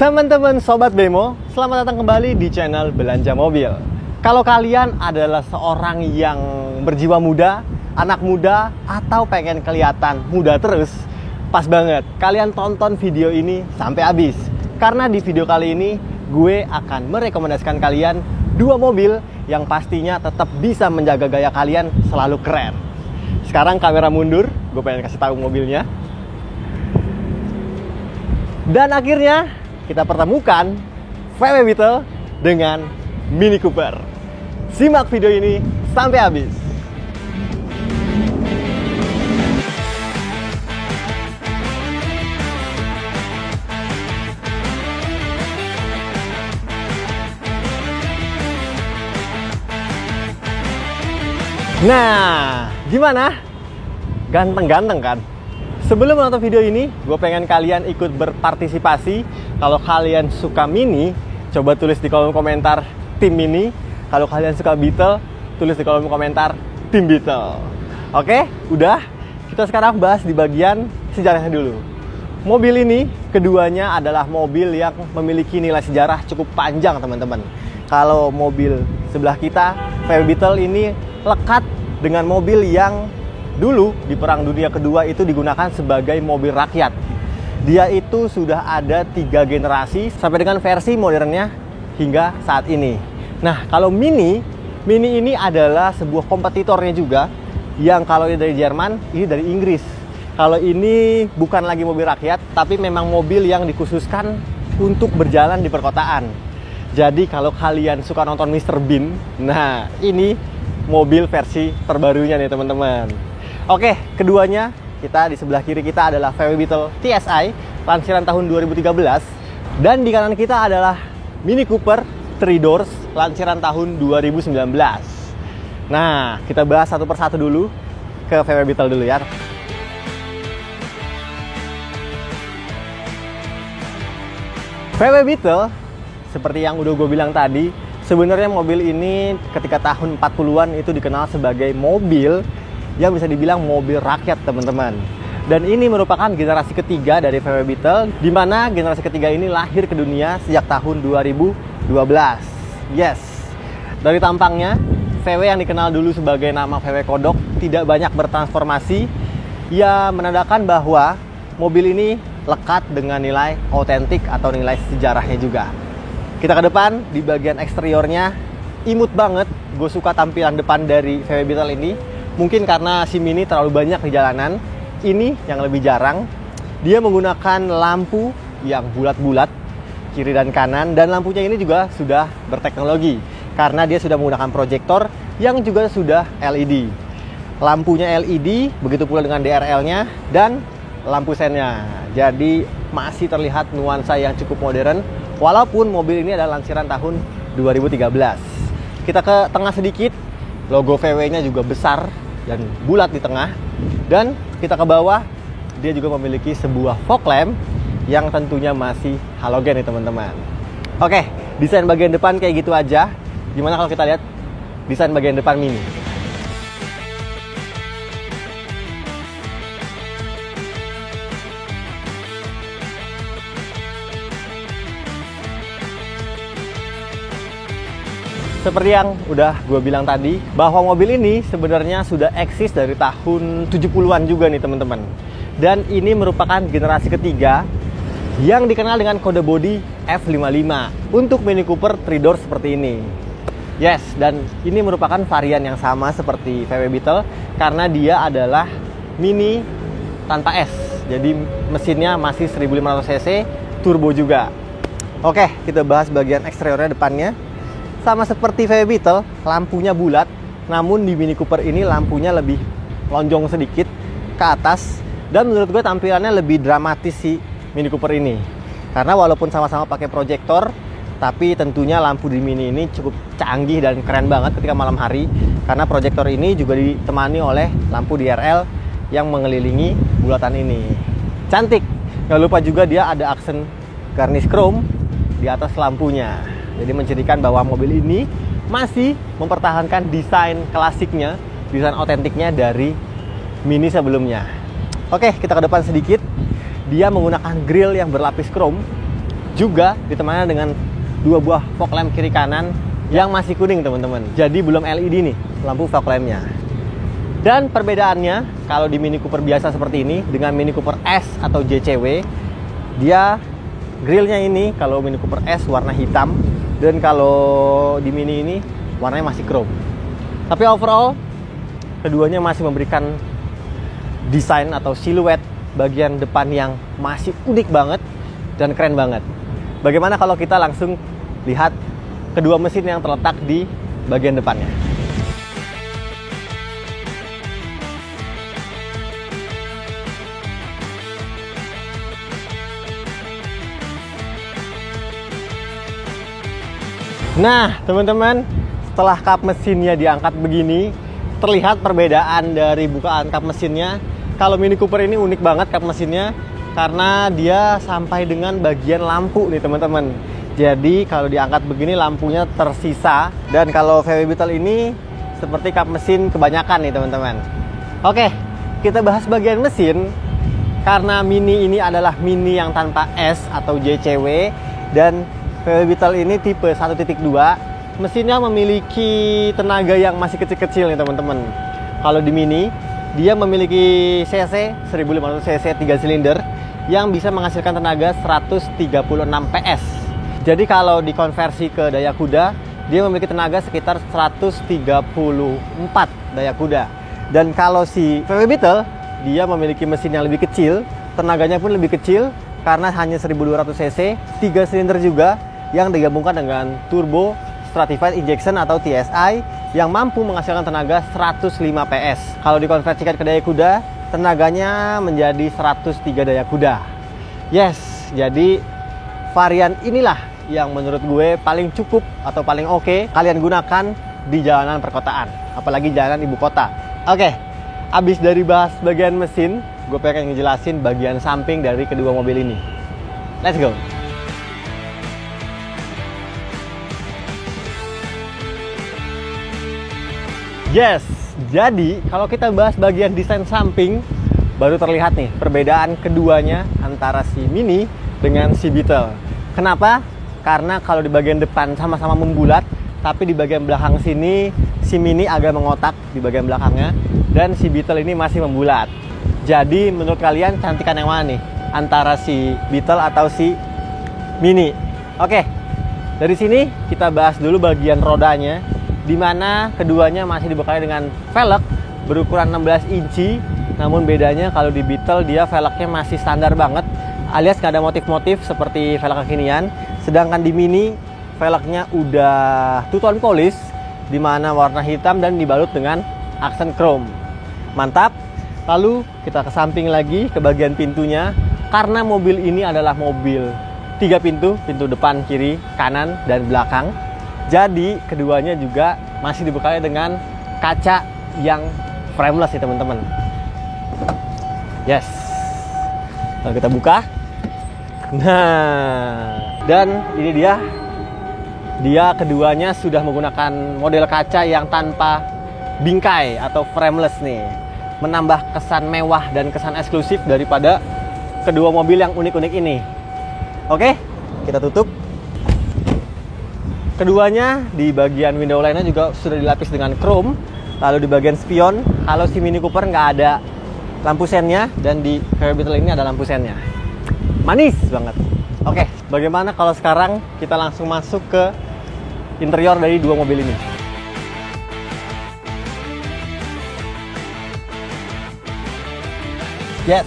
Teman-teman Sobat Bemo, selamat datang kembali di channel Belanja Mobil. Kalau kalian adalah seorang yang berjiwa muda, anak muda, atau pengen kelihatan muda terus, pas banget kalian tonton video ini sampai habis. Karena di video kali ini, gue akan merekomendasikan kalian dua mobil yang pastinya tetap bisa menjaga gaya kalian selalu keren. Sekarang kamera mundur, gue pengen kasih tahu mobilnya. Dan akhirnya kita pertemukan VW Beetle dengan Mini Cooper. Simak video ini sampai habis. Nah, gimana? Ganteng-ganteng kan? Sebelum menonton video ini, gue pengen kalian ikut berpartisipasi. Kalau kalian suka Mini, coba tulis di kolom komentar tim Mini. Kalau kalian suka Beetle, tulis di kolom komentar tim Beetle. Oke, udah. Kita sekarang bahas di bagian sejarahnya dulu. Mobil ini, keduanya adalah mobil yang memiliki nilai sejarah cukup panjang, teman-teman. Kalau mobil sebelah kita, VW Beetle ini lekat dengan mobil yang dulu di Perang Dunia Kedua itu digunakan sebagai mobil rakyat. Dia itu sudah ada 3 generasi sampai dengan versi modernnya hingga saat ini. Nah, kalau Mini ini adalah sebuah kompetitornya juga, yang kalau ini dari Jerman, ini dari Inggris. Kalau ini bukan lagi mobil rakyat, tapi memang mobil yang dikhususkan untuk berjalan di perkotaan. Jadi kalau kalian suka nonton Mr. Bean, nah ini mobil versi terbarunya nih teman-teman. Oke, keduanya kita di sebelah kiri kita adalah VW Beetle TSI lansiran tahun 2013, dan di kanan kita adalah Mini Cooper 3 Doors lansiran tahun 2019. Nah, kita bahas satu persatu dulu ke VW Beetle dulu ya. VW Beetle seperti yang udah gue bilang tadi, sebenarnya mobil ini ketika tahun 40-an itu dikenal sebagai mobil yang bisa dibilang mobil rakyat, teman-teman. Dan ini merupakan generasi ketiga dari VW Beetle, di mana generasi ketiga ini lahir ke dunia sejak tahun 2012. Yes. Dari tampangnya, VW yang dikenal dulu sebagai nama VW Kodok tidak banyak bertransformasi. Ia menandakan bahwa mobil ini lekat dengan nilai otentik atau nilai sejarahnya juga. Kita ke depan, di bagian eksteriornya imut banget. Gue suka tampilan depan dari VW Beetle ini. Mungkin karena si Mini terlalu banyak di jalanan, ini yang lebih jarang. Dia menggunakan lampu yang bulat-bulat kiri dan kanan, dan lampunya ini juga sudah berteknologi karena dia sudah menggunakan proyektor yang juga sudah LED. Lampunya LED, begitu pula dengan DRL-nya dan lampu sennya. Jadi masih terlihat nuansa yang cukup modern, walaupun mobil ini adalah lansiran tahun 2013. Kita ke tengah sedikit, logo VW-nya juga besar dan bulat di tengah. Dan kita ke bawah, dia juga memiliki sebuah fog lamp yang tentunya masih halogen nih teman-teman. Oke, desain bagian depan kayak gitu aja. Gimana kalau kita lihat desain bagian depan Mini? Seperti yang udah gue bilang tadi, bahwa mobil ini sebenarnya sudah eksis dari tahun 70-an juga nih teman-teman. Dan ini merupakan generasi ketiga yang dikenal dengan kode bodi F55 untuk Mini Cooper 3 Doors seperti ini. Yes, dan ini merupakan varian yang sama seperti VW Beetle karena dia adalah Mini tanpa S. Jadi mesinnya masih 1500 cc, turbo juga. Oke, kita bahas bagian eksteriornya depannya. Sama seperti VW Beetle, lampunya bulat, namun di Mini Cooper ini lampunya lebih lonjong sedikit ke atas, dan menurut gue tampilannya lebih dramatis si Mini Cooper ini. Karena walaupun sama-sama pakai proyektor, tapi tentunya lampu di Mini ini cukup canggih dan keren banget ketika malam hari, karena proyektor ini juga ditemani oleh lampu DRL yang mengelilingi bulatan ini. Cantik. Gak lupa juga dia ada aksen garnish chrome di atas lampunya. Jadi mencirikan bahwa mobil ini masih mempertahankan desain klasiknya, desain otentiknya dari Mini sebelumnya. Oke, kita ke depan sedikit. Dia menggunakan grill yang berlapis chrome Juga ditemani dengan dua buah fog lamp kiri kanan yang masih kuning teman-teman. Jadi belum LED nih lampu fog lampnya. Dan perbedaannya kalau di Mini Cooper biasa seperti ini dengan Mini Cooper S atau JCW, dia grillnya ini kalau Mini Cooper S warna hitam dan kalau di Mini ini warnanya masih chrome. Tapi overall keduanya masih memberikan desain atau siluet bagian depan yang masih unik banget dan keren banget. Bagaimana kalau kita langsung lihat kedua mesin yang terletak di bagian depannya? Nah, teman-teman, setelah kap mesinnya diangkat begini, terlihat perbedaan dari bukaan kap mesinnya. Kalau Mini Cooper ini unik banget kap mesinnya karena dia sampai dengan bagian lampu nih, teman-teman. Jadi kalau diangkat begini lampunya tersisa, dan kalau VW Beetle ini seperti kap mesin kebanyakan nih, teman-teman. Oke, kita bahas bagian mesin. Karena Mini ini adalah Mini yang tanpa S atau JCW dan VW Beetle ini tipe 1.2, mesinnya memiliki tenaga yang masih kecil-kecil nih teman-teman. Kalau di Mini, dia memiliki cc 1500 cc 3 silinder yang bisa menghasilkan tenaga 136 PS. Jadi kalau dikonversi ke daya kuda, dia memiliki tenaga sekitar 134 daya kuda. Dan kalau si VW Beetle, dia memiliki mesin yang lebih kecil, tenaganya pun lebih kecil karena hanya 1200 cc, 3 silinder juga, yang digabungkan dengan turbo stratified injection atau TSI yang mampu menghasilkan tenaga 105 PS. Kalau dikonversikan ke daya kuda, tenaganya menjadi 103 daya kuda. Yes, jadi varian inilah yang menurut gue paling cukup atau paling oke kalian gunakan di jalanan perkotaan, apalagi jalanan ibu kota. Oke, abis dari bahas bagian mesin, gue pengen ngejelasin bagian samping dari kedua mobil ini. Let's go! Yes, jadi kalau kita bahas bagian desain samping, baru terlihat nih perbedaan keduanya antara si Mini dengan si Beetle. Kenapa? Karena kalau di bagian depan sama-sama membulat, tapi di bagian belakang sini si Mini agak mengotak di bagian belakangnya, dan si Beetle ini masih membulat. Jadi menurut kalian cantikan yang mana nih? Antara si Beetle atau si Mini? Oke, dari sini kita bahas dulu bagian rodanya, di mana keduanya masih dibekali dengan velg berukuran 16 inci. Namun bedanya kalau di Beetle dia velgnya masih standar banget, alias nggak ada motif-motif seperti velg kekinian. Sedangkan di Mini velgnya udah two-tone polish, di mana warna hitam dan dibalut dengan aksen chrome. Mantap. Lalu kita ke samping lagi ke bagian pintunya, karena mobil ini adalah mobil 3 pintu, pintu depan, kiri, kanan, dan belakang. Jadi keduanya juga masih dibekali dengan kaca yang frameless ya teman-teman. Yes. Lalu kita buka. Nah, dan ini dia keduanya sudah menggunakan model kaca yang tanpa bingkai atau frameless nih, menambah kesan mewah dan kesan eksklusif daripada kedua mobil yang unik-unik ini. Oke, kita tutup. Keduanya di bagian window lainnya juga sudah dilapis dengan chrome. Lalu di bagian spion, kalau si Mini Cooper nggak ada lampu sennya, dan di VW Beetle ini ada lampu sennya. Manis banget. Oke, bagaimana kalau sekarang kita langsung masuk ke interior dari dua mobil ini? Yes.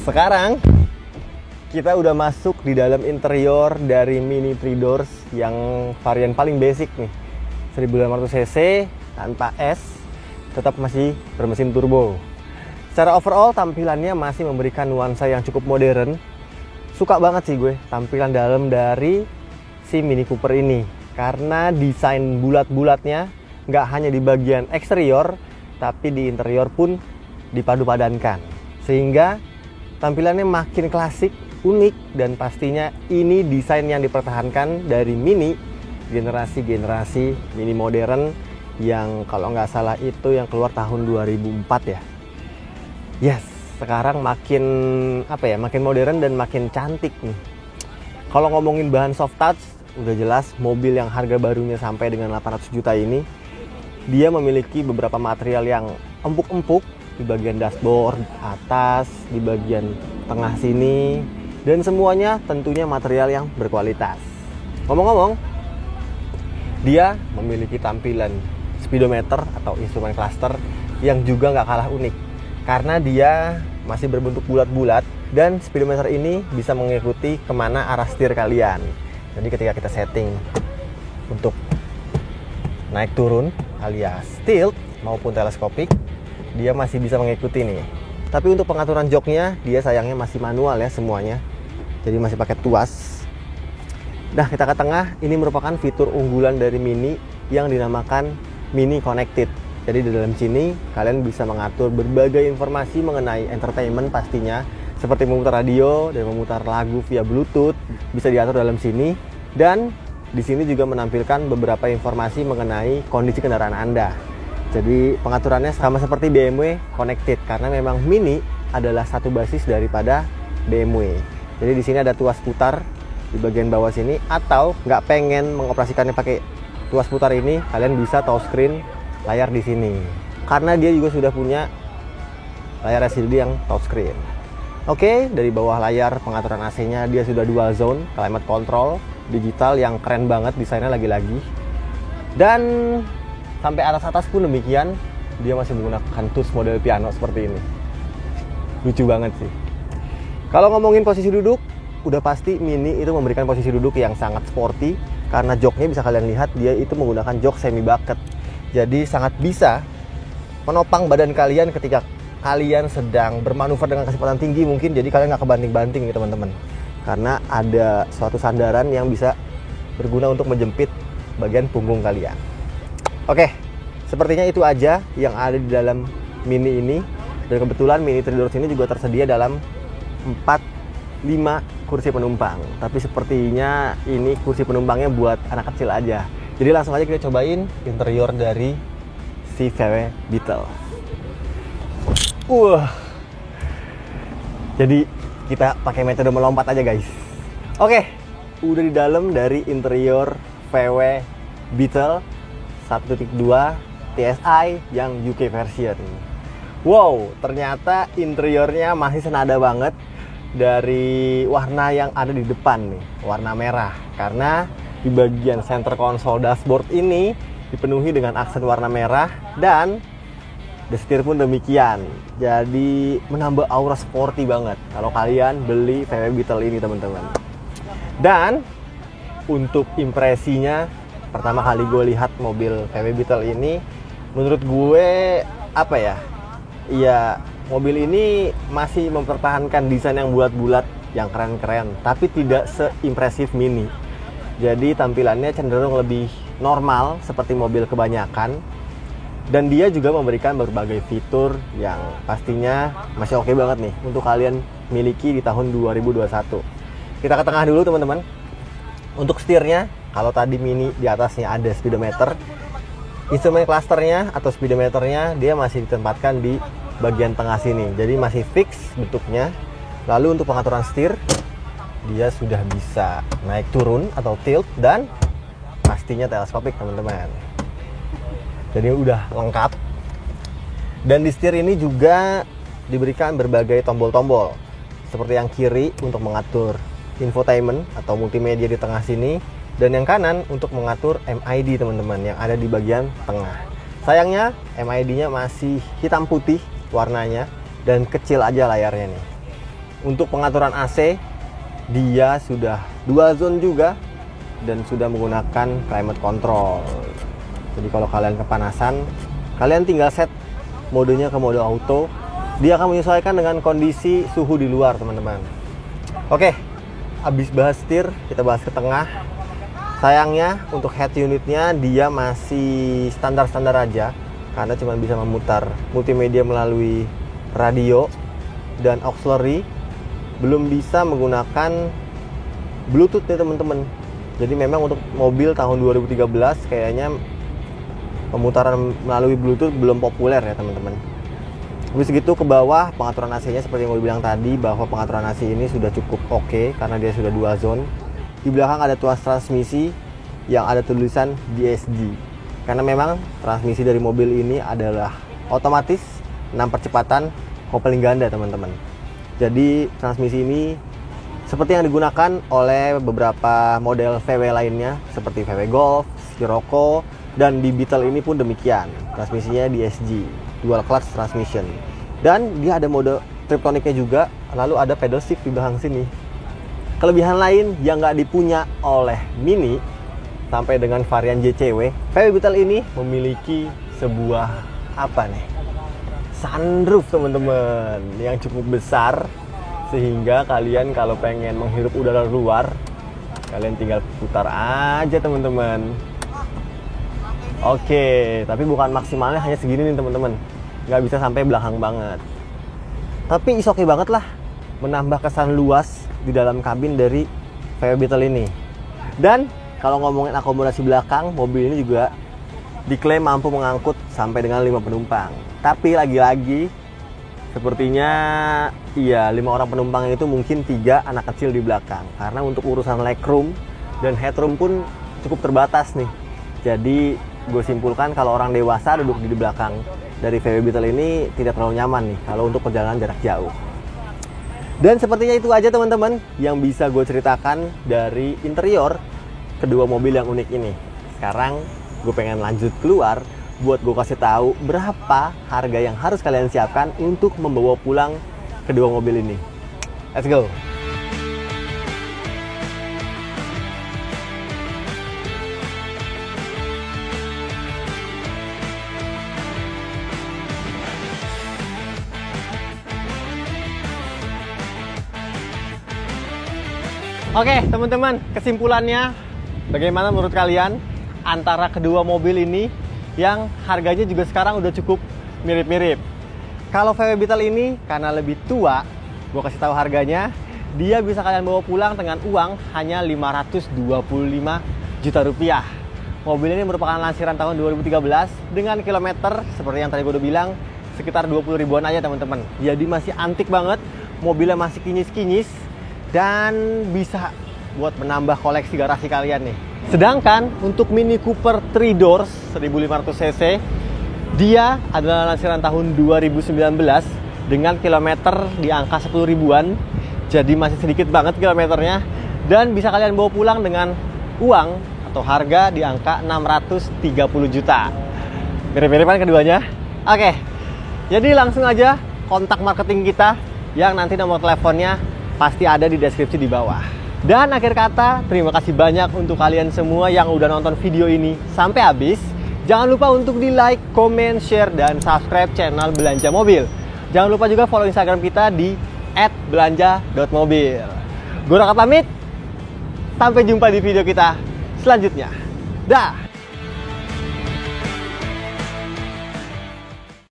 Sekarang kita udah masuk di dalam interior dari Mini 3 Doors yang varian paling basic nih, 1500 cc tanpa S, tetap masih bermesin turbo. Secara overall tampilannya masih memberikan nuansa yang cukup modern. Suka banget sih gue tampilan dalam dari si Mini Cooper ini, karena desain bulat-bulatnya nggak hanya di bagian eksterior, tapi di interior pun dipadu-padankan, sehingga tampilannya makin klasik, unik, dan pastinya ini desain yang dipertahankan dari Mini generasi-generasi Mini modern yang kalau nggak salah itu yang keluar tahun 2004 ya. Yes, sekarang makin makin modern dan makin cantik nih. Kalau ngomongin bahan soft touch, udah jelas mobil yang harga barunya sampai dengan 800 juta ini, dia memiliki beberapa material yang empuk-empuk di bagian dashboard, atas, di bagian tengah sini, dan semuanya tentunya material yang berkualitas. Ngomong-ngomong, dia memiliki tampilan speedometer atau instrumen cluster yang juga nggak kalah unik, karena dia masih berbentuk bulat-bulat dan speedometer ini bisa mengikuti kemana arah setir kalian. Jadi ketika kita setting untuk naik turun alias tilt maupun teleskopik, dia masih bisa mengikuti nih. Tapi untuk pengaturan joknya, dia sayangnya masih manual ya semuanya. Jadi masih pakai tuas. Nah, kita ke tengah, ini merupakan fitur unggulan dari Mini yang dinamakan Mini Connected. Jadi di dalam sini kalian bisa mengatur berbagai informasi mengenai entertainment pastinya, seperti memutar radio dan memutar lagu via Bluetooth bisa diatur dalam sini. Dan di sini juga menampilkan beberapa informasi mengenai kondisi kendaraan Anda. Jadi pengaturannya sama seperti BMW Connected, karena memang Mini adalah satu basis daripada BMW. Jadi di sini ada tuas putar di bagian bawah sini, atau nggak pengen mengoperasikannya pakai tuas putar ini, kalian bisa touchscreen layar di sini. Karena dia juga sudah punya layar LCD yang touchscreen. Oke, dari bawah layar pengaturan AC-nya dia sudah dual zone climate control digital yang keren banget desainnya lagi-lagi. Dan sampai atas pun demikian, dia masih menggunakan tools model piano seperti ini. Lucu banget sih. Kalau ngomongin posisi duduk, udah pasti Mini itu memberikan posisi duduk yang sangat sporty, karena joknya bisa kalian lihat dia itu menggunakan jok semi bucket. Jadi sangat bisa menopang badan kalian ketika kalian sedang bermanuver dengan kecepatan tinggi mungkin, jadi kalian nggak kebanting-banting nih teman-teman. Karena ada suatu sandaran yang bisa berguna untuk menjepit bagian punggung kalian. Oke, sepertinya itu aja yang ada di dalam Mini ini. Dan kebetulan Mini 3 Doors ini juga tersedia dalam 4-5 kursi penumpang. Tapi sepertinya ini kursi penumpangnya buat anak kecil aja. Jadi langsung aja kita cobain interior dari si VW Beetle. Jadi kita pakai metode melompat aja guys. Oke, udah di dalam dari interior VW Beetle 1.2 TSI yang UK version. Wow, ternyata interiornya masih senada banget dari warna yang ada di depan nih, warna merah. Karena di bagian center console dashboard ini dipenuhi dengan aksen warna merah, dan the setir pun demikian. Jadi menambah aura sporty banget kalau kalian beli VW Beetle ini teman-teman. Dan untuk impresinya, pertama kali gue lihat mobil VW Beetle ini, menurut gue apa ya? Iya, mobil ini masih mempertahankan desain yang bulat-bulat, yang keren-keren, tapi tidak seimpresif Mini. Jadi tampilannya cenderung lebih normal seperti mobil kebanyakan. Dan dia juga memberikan berbagai fitur yang pastinya masih oke banget nih untuk kalian miliki di tahun 2021. Kita ke tengah dulu teman-teman. Untuk setirnya, kalau tadi Mini di atasnya ada speedometer, instrumen clusternya atau speedometernya dia masih ditempatkan di bagian tengah sini. Jadi masih fix bentuknya. Lalu untuk pengaturan setir, dia sudah bisa naik turun atau tilt dan pastinya teleskopik teman-teman. Jadi udah lengkap. Dan di setir ini juga diberikan berbagai tombol-tombol. Seperti yang kiri untuk mengatur infotainment atau multimedia di tengah sini, dan yang kanan untuk mengatur MID teman-teman yang ada di bagian tengah. Sayangnya MID-nya masih hitam putih warnanya dan kecil aja layarnya nih. Untuk pengaturan AC, dia sudah dual zone juga dan sudah menggunakan climate control. Jadi kalau kalian kepanasan, kalian tinggal set modenya ke mode auto. Dia akan menyesuaikan dengan kondisi suhu di luar teman-teman. Oke, habis bahas setir, kita bahas ke tengah. Sayangnya untuk head unitnya dia masih standar-standar aja, karena cuma bisa memutar multimedia melalui radio dan auxiliary, belum bisa menggunakan Bluetooth ya teman-teman. Jadi memang untuk mobil tahun 2013 kayaknya pemutaran melalui Bluetooth belum populer ya teman-teman. Habis gitu ke bawah, pengaturan AC-nya seperti yang gue bilang tadi, bahwa pengaturan AC ini sudah cukup oke karena dia sudah dual zone. di belakang ada tuas transmisi yang ada tulisan DSG. Karena memang transmisi dari mobil ini adalah otomatis 6 percepatan kopling ganda, teman-teman. Jadi transmisi ini seperti yang digunakan oleh beberapa model VW lainnya seperti VW Golf, Scirocco, dan di Beetle ini pun demikian. Transmisinya DSG, dual clutch transmission. Dan dia ada mode triptoniknya juga, lalu ada pedal shift di belakang sini. Kelebihan lain yang nggak dipunya oleh Mini sampai dengan varian JCW, VW Beetle ini memiliki sebuah sunroof, teman-teman, yang cukup besar sehingga kalian kalau pengen menghirup udara luar, kalian tinggal putar aja, teman-teman. Oke, tapi bukan maksimalnya hanya segini nih, teman-teman. Nggak bisa sampai belakang banget. Tapi is oke banget lah, menambah kesan luas di dalam kabin dari VW Beetle ini. Dan kalau ngomongin akomodasi belakang, mobil ini juga diklaim mampu mengangkut sampai dengan 5 penumpang. Tapi lagi-lagi sepertinya 5 orang penumpang itu mungkin 3 anak kecil di belakang. Karena untuk urusan legroom dan headroom pun cukup terbatas nih. Jadi gue simpulkan kalau orang dewasa duduk di belakang dari VW Beetle ini tidak terlalu nyaman nih kalau untuk perjalanan jarak jauh. Dan sepertinya itu aja, teman-teman, yang bisa gue ceritakan dari interior kedua mobil yang unik ini. Sekarang gue pengen lanjut keluar buat gue kasih tahu berapa harga yang harus kalian siapkan untuk membawa pulang kedua mobil ini. Let's go. Oke, teman-teman, kesimpulannya bagaimana menurut kalian antara kedua mobil ini yang harganya juga sekarang udah cukup mirip-mirip? Kalau VW Beetle ini karena lebih tua, gue kasih tahu harganya, dia bisa kalian bawa pulang dengan uang hanya 525 juta rupiah. Mobil ini merupakan lansiran tahun 2013 dengan kilometer seperti yang tadi gue udah bilang sekitar 20 ribuan aja, teman-teman. Jadi masih antik banget, mobilnya masih kinyis-kinyis dan bisa buat menambah koleksi garasi kalian nih. Sedangkan untuk Mini Cooper 3 Doors 1500 cc, dia adalah lansiran tahun 2019 dengan kilometer di angka 10 ribuan. Jadi masih sedikit banget kilometernya dan bisa kalian bawa pulang dengan uang atau harga di angka 630 juta. Mirip-miripan keduanya? Oke. Jadi langsung aja kontak marketing kita yang nanti nomor teleponnya pasti ada di deskripsi di bawah. Dan akhir kata, terima kasih banyak untuk kalian semua yang udah nonton video ini sampai habis. Jangan lupa untuk di like, comment, share, dan subscribe channel Belanja Mobil. Jangan lupa juga follow Instagram kita di @belanja.mobil. Gue Raka pamit, sampai jumpa di video kita selanjutnya. Dah.